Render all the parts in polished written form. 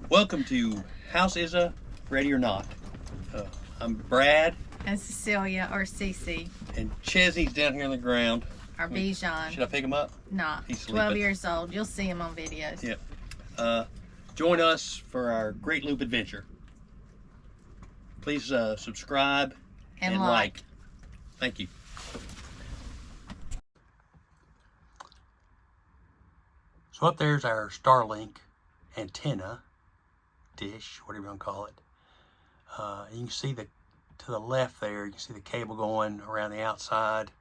Welcome to House Izza, Ready or Not. I'm Brad. And Cecilia, or Cece. And Chesney's down here on the ground. Or Bijan. Should I pick him up? Nah, he's 12 years old. You'll see him on videos. Yep. Join us for our Great Loop adventure. Please subscribe and like. Thank you. So up there's our Starlink antenna, dish, whatever you want to call it. You can see to the left there, you can see the cable going around the outside.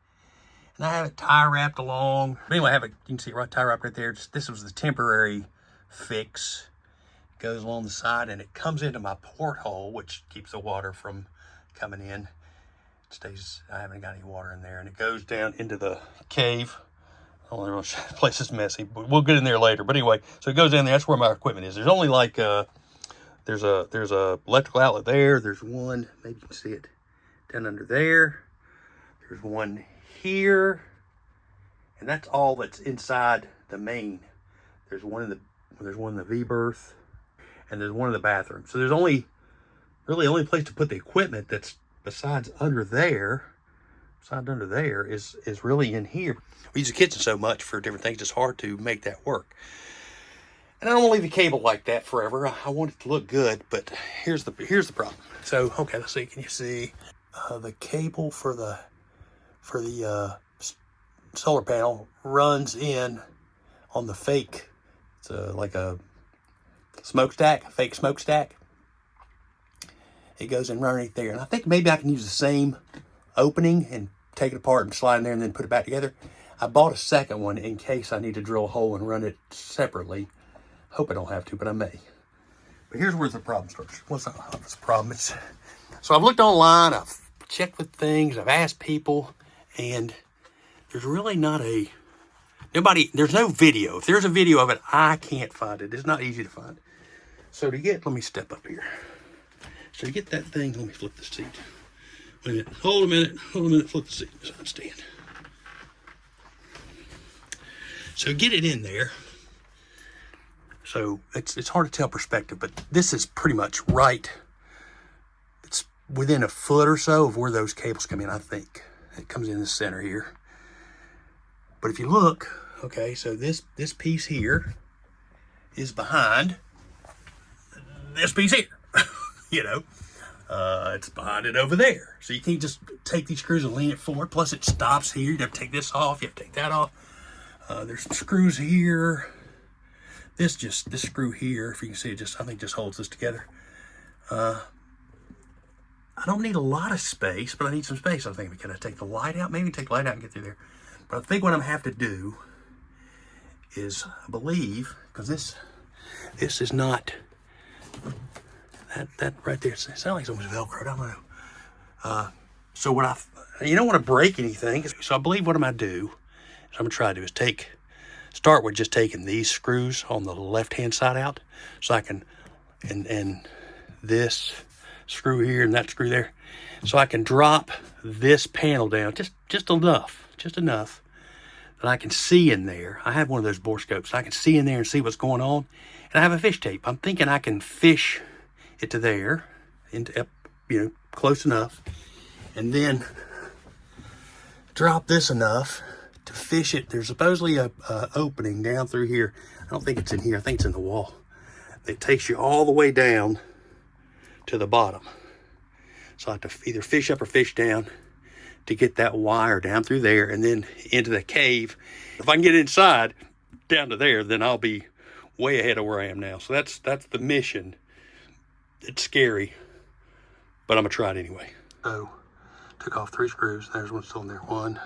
And I have it tie wrapped along. Anyway, I have it, you can see it right tie wrapped right there. This was the temporary fix. It goes along the side and it comes into my porthole, which keeps the water from coming in. It stays, I haven't got any water in there. And it goes down into the cave. I don't know, the place is messy, but we'll get in there later. But anyway, so it goes down there. That's where my equipment is. There's only like, there's a electrical outlet there. There's one, maybe you can see it down under there. There's one here, and that's all that's inside the main. There's one in the V-berth, and there's one in the bathroom. So there's really only place to put the equipment that's besides under there is really in here. We use the kitchen so much for different things, it's hard to make that work. And I don't want to leave the cable like that forever. I want it to look good, but here's the problem. So, okay, let's see. Can you see the cable for the solar panel runs in on the fake? It's like a smokestack, a fake smokestack. It goes in right there, and I think maybe I can use the same opening and take it apart and slide in there and then put it back together. I bought a second one in case I need to drill a hole and run it separately. Hope I don't have to, but I may. But here's where the problem starts. What's the problem? So I've looked online, I've checked with things, I've asked people, and there's really there's no video. If there's a video of it, I can't find it. It's not easy to find. So let me step up here. So to get that thing, let me flip the seat. Wait a minute, hold a minute, flip the seat, side stand. So get it in there. So it's hard to tell perspective, but this is pretty much right. It's within a foot or so of where those cables come in, I think. It comes in the center here. But if you look, okay, so this piece here is behind this piece here. You know, it's behind it over there. So you can't just take these screws and lean it forward. Plus it stops here. You have to take this off. You have to take that off. There's some screws here. This screw here, if you can see it, I think just holds this together. I don't need a lot of space, but I need some space. I'm thinking, can I take the light out? Maybe take the light out and get through there. But I think what I'm gonna have to do is, I believe, because this is not, that right there, it sounds like someone's Velcroed, I don't know. So you don't want to break anything. So I believe what I'm gonna do, is I'm gonna try to do is start with just taking these screws on the left-hand side out, so I can, and this screw here and that screw there, so I can drop this panel down just enough that I can see in there. I have one of those borescopes, so I can see in there and see what's going on. And I have a fish tape. I'm thinking I can fish it to there, close enough, and then drop this enough to fish it. There's supposedly a opening down through here. I don't think it's in here. I think it's in the wall. It takes you all the way down to the bottom. So I have to either fish up or fish down to get that wire down through there and then into the cave. If I can get inside down to there, then I'll be way ahead of where I am now. So that's the mission. It's scary, but I'm gonna try it anyway. So took off 3 screws. There's one still in there. 1,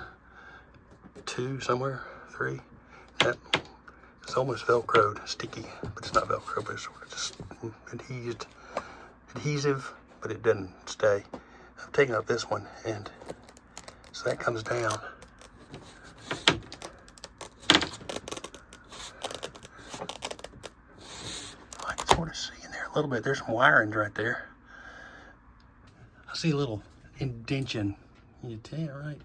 2, somewhere, 3. That it's almost Velcroed, sticky, but it's not Velcro, but it's sort of just adhesive, but it doesn't stay. I've taken out this one, and so that comes down. I can sort of see in there a little bit. There's some wirings right there. I see a little indention. You can tell, right?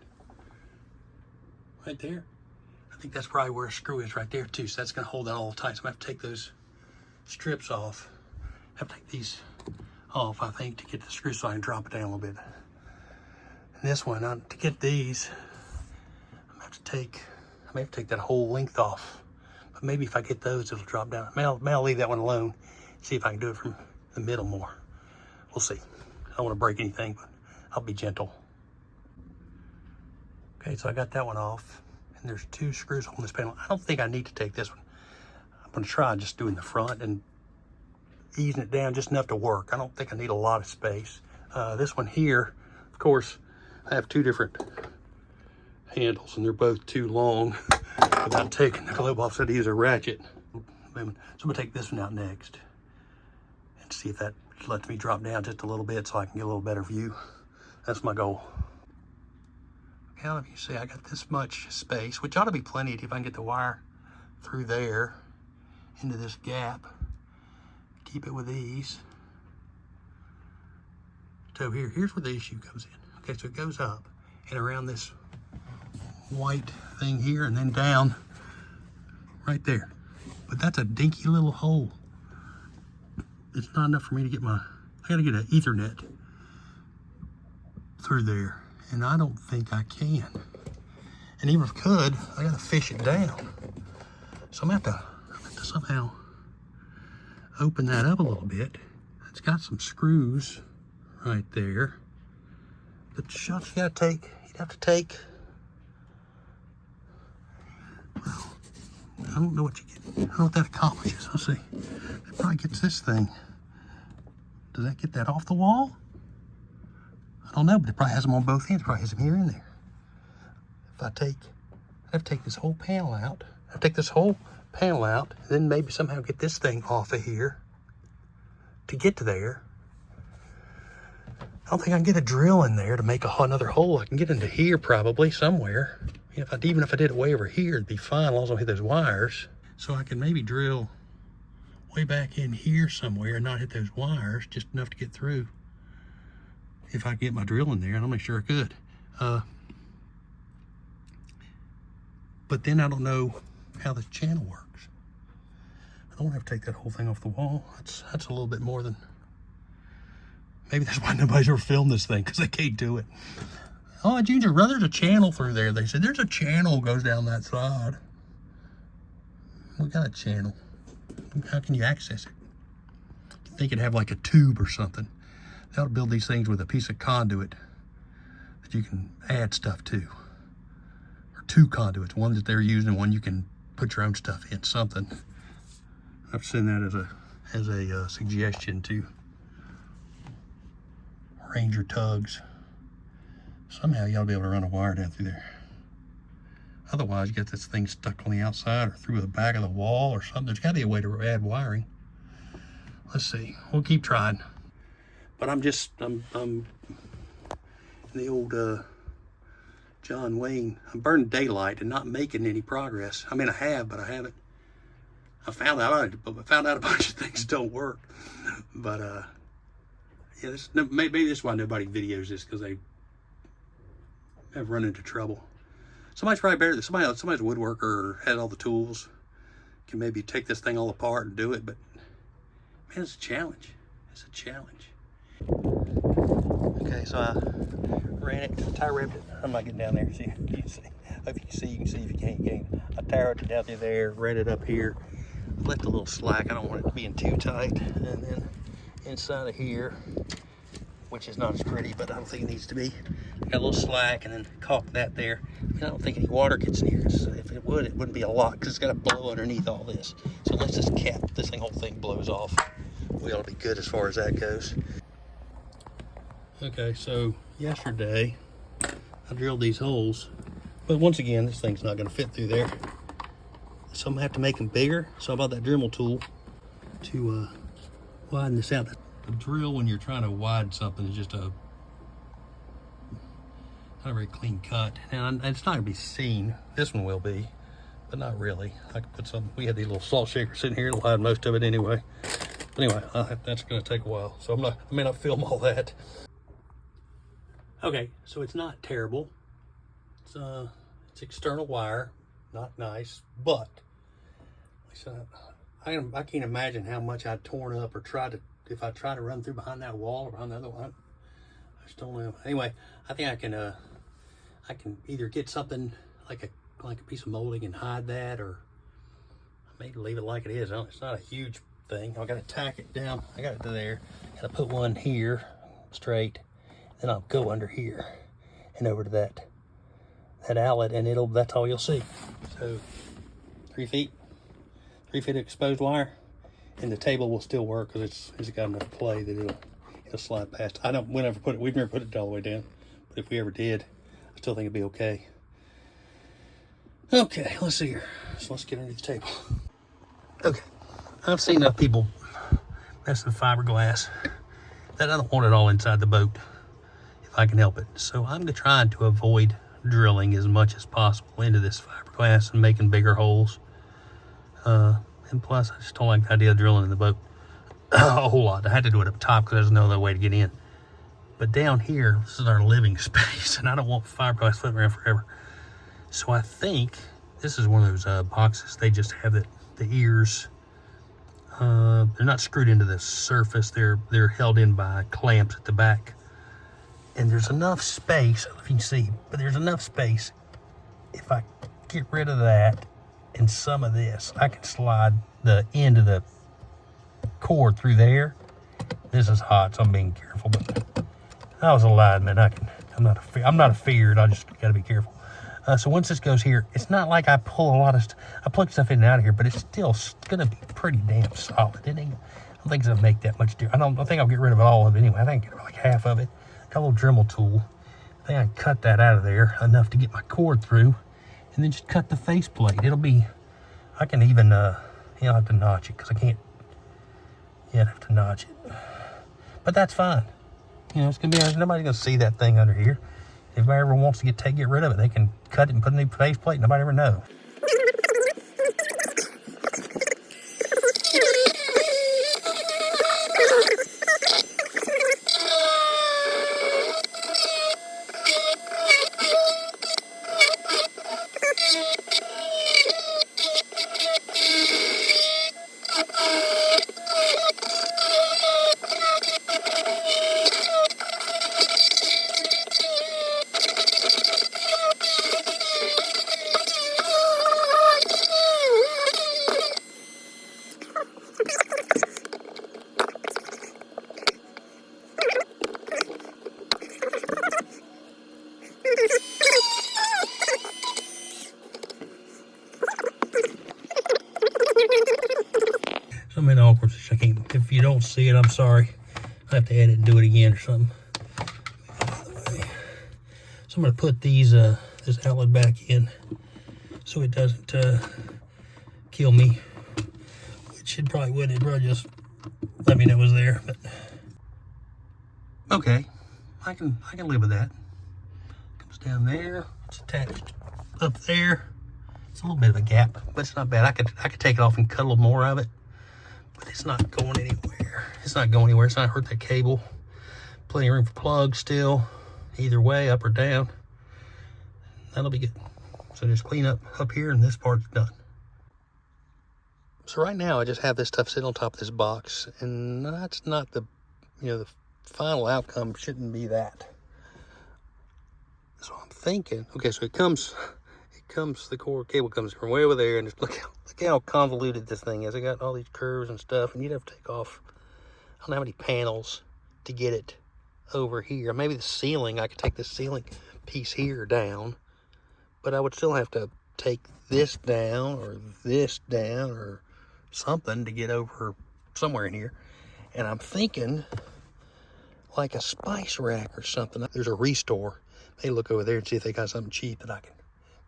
Right there. I think that's probably where a screw is right there too. So that's gonna hold that all tight. So I'm gonna have to take those strips off. I have to take these off, I think, to get the screw so I can drop it down a little bit. And this one, to get these, I may have to take that whole length off. But maybe if I get those, it'll drop down. May I'll leave that one alone. See if I can do it from the middle more. We'll see. I don't want to break anything, but I'll be gentle. Okay, so I got that one off. And there's 2 screws on this panel. I don't think I need to take this one. I'm going to try just doing the front and easing it down just enough to work. I don't think I need a lot of space. This one here, of course, I have 2 different handles, and they're both too long without taking the globe off, so to use a ratchet. So I'm going to take this one out next and see if that lets me drop down just a little bit so I can get a little better view. That's my goal. Now, if you see, I got this much space, which ought to be plenty if I can get the wire through there into this gap. Keep it with these. So here's where the issue comes in. Okay, so it goes up and around this white thing here and then down right there. But that's a dinky little hole. It's not enough for me to get I gotta get an Ethernet through there. And I don't think I can. And even if I could, I gotta fish it down. So I'm gonna have to somehow open that up a little bit. It's got some screws right there. But shots you'd have to take, well, I don't know what you get. I don't know what that accomplishes. Let's see. It probably gets this thing. Does that get that off the wall? I don't know, but it probably has them on both ends. It probably has them here and there. If I have to take this whole panel out. Then maybe somehow get this thing off of here to get to there. I don't think I can get a drill in there to make another hole. I can get into here probably somewhere. Even if I did it way over here, it'd be fine as long as I hit those wires. So I can maybe drill way back in here somewhere and not hit those wires, just enough to get through. If I get my drill in there, and I'll make sure I could. But then I don't know how this channel works. I don't want to have to take that whole thing off the wall. That's a little bit more than... Maybe that's why nobody's ever filmed this thing, because they can't do it. Oh, Junior, there's a channel through there. They said there's a channel goes down that side. We got a channel. How can you access it? You think it'd have like a tube or something. They ought to build these things with a piece of conduit that you can add stuff to. Or 2 conduits, one that they're using and one you can put your own stuff in, something. I've sent that as a suggestion to Ranger Tugs. Somehow you ought to be able to run a wire down through there. Otherwise, you get this thing stuck on the outside or through the back of the wall or something. There's got to be a way to add wiring. Let's see. We'll keep trying. But I'm in the old John Wayne. I'm burning daylight and not making any progress. I mean, I have, but I haven't. I found out a bunch of things don't work. But yeah, maybe this is why nobody videos this, because they have run into trouble. Somebody's probably better than somebody's a woodworker or had all the tools, can maybe take this thing all apart and do it. But man, it's a challenge. It's a challenge. Okay, so I ran it, tie ribbed it. I'm not getting down there. See, you can see. If you can see, you can see. If you can't, you can't. I tie ribbed it down through there, ran it up here, left a little slack. I don't want it being too tight. And then inside of here, which is not as pretty, but I don't think it needs to be. Got a little slack, and then caulk that there. I mean, I don't think any water gets near it. So if it would, it wouldn't be a lot, because it's got to blow underneath all this. So unless this whole thing blows off, we ought to be good as far as that goes. Okay, so yesterday I drilled these holes, but once again, this thing's not going to fit through there. So I'm going to have to make them bigger. So I bought that Dremel tool to widen this out. The drill, when you're trying to widen something, is just not a very clean cut. And it's not going to be seen. This one will be, but not really. I could put some, we had these little salt shakers sitting here to widen most of it anyway. But anyway, that's going to take a while. So I may not film all that. Okay, so it's not terrible. It's external wire, not nice, but I can't imagine how much I'd torn up or if I tried to run through behind that wall or behind the other one. I just don't know. Anyway, I think I can either get something like a piece of molding and hide that, or maybe leave it like it is. It's not a huge thing. I gotta tack it down. I got it to there. Gotta put one here straight. Then I'll go under here and over to that outlet, and that's all you'll see. So 3 feet of exposed wire, and the table will still work because it's got enough play that it'll slide past. We've never put it all the way down, but if we ever did, I still think it'd be okay. Okay, let's see here. So let's get under the table. Okay, I've seen enough people mess with fiberglass that I don't want it all inside the boat if I can help it. So I'm trying to avoid drilling as much as possible into this fiberglass and making bigger holes. And plus, I just don't like the idea of drilling in the boat a whole lot. I had to do it up top because there's no other way to get in. But down here, this is our living space, and I don't want fiberglass floating around forever. So I think this is one of those boxes. They just have the ears. They're not screwed into the surface. They're held in by clamps at the back. And there's enough space, I don't know if you can see, but there's enough space. If I get rid of that and some of this, I can slide the end of the cord through there. This is hot, so I'm being careful, but I was a lineman. I'm not afeared. I just got to be careful. So once this goes here, it's not like I pull a lot of I plug stuff in and out of here, but it's still gonna be pretty damn solid. I don't think it's gonna make that much difference. I don't think I'll get rid of all of it anyway. I think I get like half of it. Got a little Dremel tool. I think I can cut that out of there enough to get my cord through, and then just cut the faceplate. I can even, I'll have to notch it because I can't. Yeah, I'd have to notch it, but that's fine. It's gonna be nobody's gonna see that thing under here. If anybody ever wants to get rid of it, they can cut it and put a new faceplate. Nobody ever knows. I'm in an awkward position. If you don't see it, I'm sorry. I have to edit and do it again or something. So I'm going to put these this outlet back in so it doesn't kill me, which it probably wouldn't. It probably just let me know it was there. But okay, I can live with that. Comes down there. It's attached up there. It's a little bit of a gap, but it's not bad. I could take it off and cut a little more of it. But it's not going anywhere. It's not going anywhere. It's not hurt that cable. Plenty of room for plugs still. Either way, up or down. That'll be good. So just clean up here and this part's done. So right now I just have this stuff sitting on top of this box, and that's not the final outcome shouldn't be that. So I'm thinking, okay, so the cord cable comes from way over there, and just look how convoluted this thing is. I got all these curves and stuff, and you'd have to take off, I don't know how many panels to get it over here. Maybe the ceiling, I could take the ceiling piece here down, but I would still have to take this down or something to get over somewhere in here. And I'm thinking like a spice rack or something. There's a Restore. Maybe look over there and see if they got something cheap that I can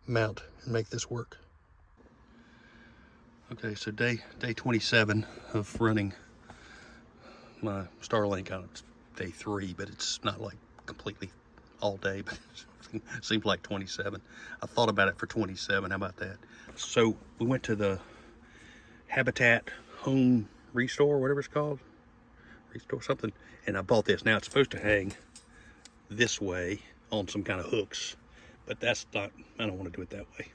mount and make this work. Okay, so day 27 of running my Starlink. It's day 3, but it's not like completely all day, but it seems like 27. I thought about it for 27. How about that? So we went to the Habitat Home Restore, whatever it's called, Restore something, and I bought this. Now it's supposed to hang this way on some kind of hooks, but that's not, I don't want to do it that way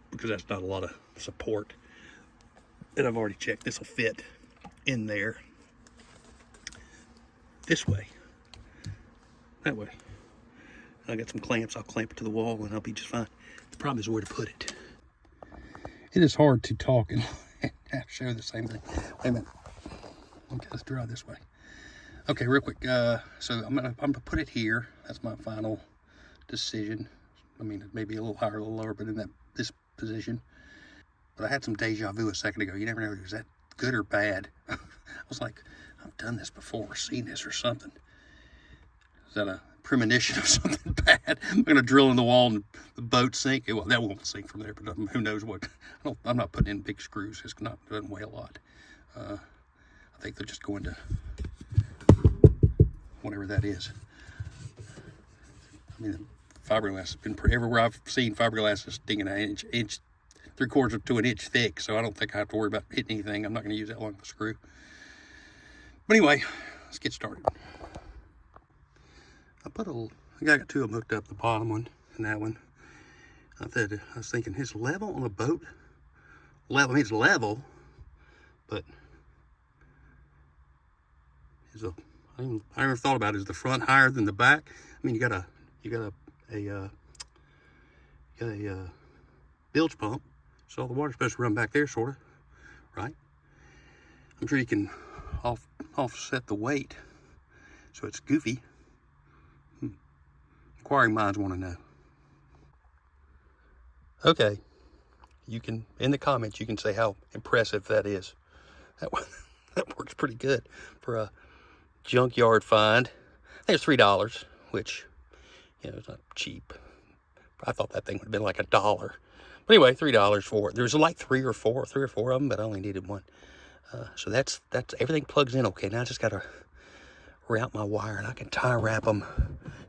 because that's not a lot of support. that I've already checked. This will fit in there this way, that way. I got some clamps. I'll clamp it to the wall and I'll be just fine. The problem is where to put it. It is hard to talk and show the same thing. Wait a minute. Okay, let's draw this way. Okay, real quick. So I'm gonna put it here. That's my final decision. I mean, it may be a little higher, a little lower, but in this position. But I had some deja vu a second ago. You never know, is that good or bad? I was like, I've done this before, seen this or something. Is that a premonition of something bad? I'm gonna drill in the wall and the boat sink. Well, that won't sink from there, but who knows what. I'm not putting in big screws. It doesn't weigh a lot. I think they're just going to whatever that is. I mean, fiberglass has been everywhere I've seen. Fiberglass is sticking an inch, 3/4 to an inch thick. So I don't think I have to worry about hitting anything. I'm not going to use that long of a screw. But anyway, let's get started. I got two of them hooked up, the bottom one and that one. I was thinking his level on the boat, I mean, it's level, but I never thought about it. Is the front higher than the back? I mean, you got a bilge pump, so all the water's supposed to run back there, sort of, right? I'm sure you can offset the weight so it's goofy. Inquiring minds want to know. Okay, you can, in the comments, you can say how impressive that is. That works pretty good for a junkyard find. I think it's $3, which, you know, it's not cheap. I thought that thing would have been like $1. But anyway, $3 for it. There's like three or four of them, but I only needed one. So that's everything plugs in okay. Now I just got to route my wire, and I can tie wrap them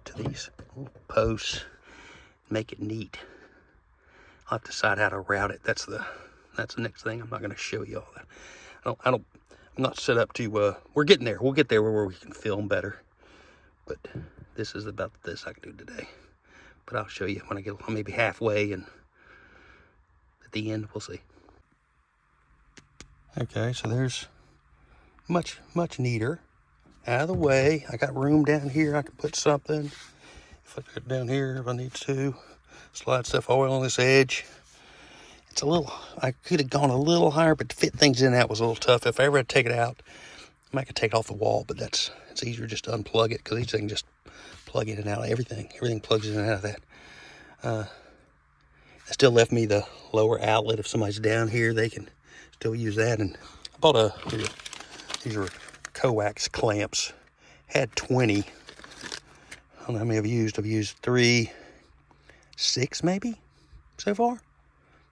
to these little posts, make it neat. I'll have to decide how to route it. That's the next thing. I'm not going to show you all that. I'm not set up to. We're getting there. We'll get there where we can film better. But this is about this I can do today. But I'll show you when I get maybe halfway, and at the end we'll see. Okay, so there's much neater. Out of the way. I got room down here. I can put something. If I put it down here, if I need to, slide stuff oil on this edge. It's a little. I could have gone a little higher, but to fit things in that was a little tough. If I ever had to take it out, I might could take it off the wall, but it's easier just to unplug it because these things just plug in and out of everything. Everything plugs in and out of that. It still left me the lower outlet. If somebody's down here, they can still use that. And I bought these are coax clamps. Had 20. I don't know how many I've used. I've used 3, 6 maybe so far.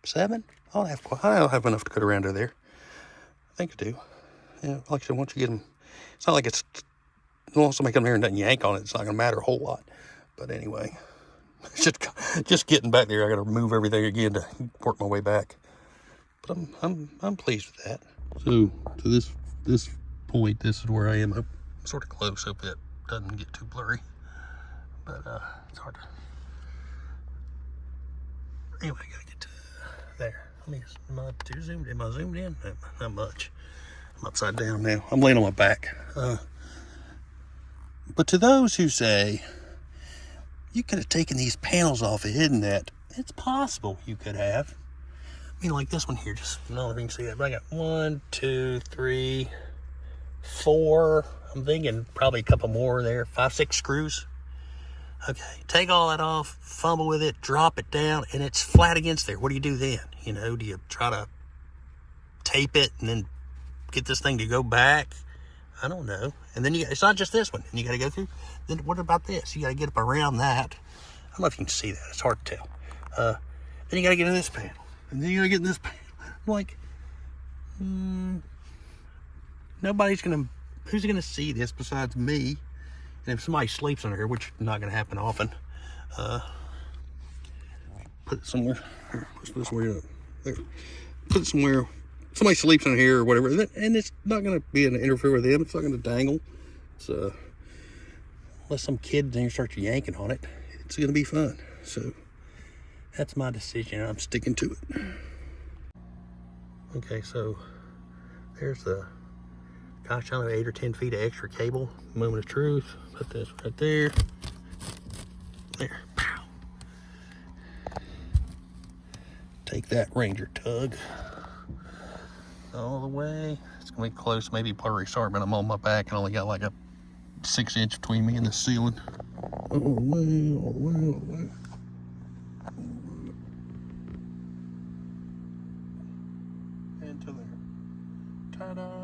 7. I don't have enough to cut around over there. I think I do. Yeah, like I said, once you get them, it's not like it's. Unless somebody come here and doesn't yank on it, it's not going to matter a whole lot. But anyway, just getting back there, I got to move everything again to work my way back. But I'm pleased with that. So to this point, this is where I am. I'm sort of close. Hope that doesn't get too blurry. But it's hard to. Anyway, I gotta get to there. Am I too zoomed in? Am I zoomed in? Not much. I'm upside down now. I'm laying on my back. But to those who say, you could have taken these panels off and hidden that, it's possible you could have. I mean, like this one here, just, I don't know if you can see that, but I got 1, 2, 3, 4, I'm thinking probably a couple more there, 5, 6 screws. Okay, take all that off, fumble with it, drop it down, and it's flat against there. What do you do then? You know, do you try to tape it and then get this thing to go back? I don't know. And then it's not just this one. And you got to go through. Then what about this? You got to get up around that. I don't know if you can see that. It's hard to tell. Then you got to get in this panel. And then you got to get in this panel. I'm like, nobody's going to, who's going to see this besides me? And if somebody sleeps under here, which is not going to happen often, put it somewhere. Here, let's put this way up. There. Put it somewhere. Somebody sleeps in here or whatever, and it's not going to be an interfere with them. It's not going to dangle. So unless some kid then starts yanking on it, it's going to be fun. So that's my decision. I'm sticking to it. Okay, so There's the, gosh, I don't know, 8 or 10 feet of extra cable. Moment of truth. Put this right there. There. Pow. Take that Ranger Tug all the way. It's gonna be close, maybe blurry. Sorry, but I'm on my back and only got like a 6-inch between me and the ceiling. All the way, all the way, all the way. And to there. Ta-da!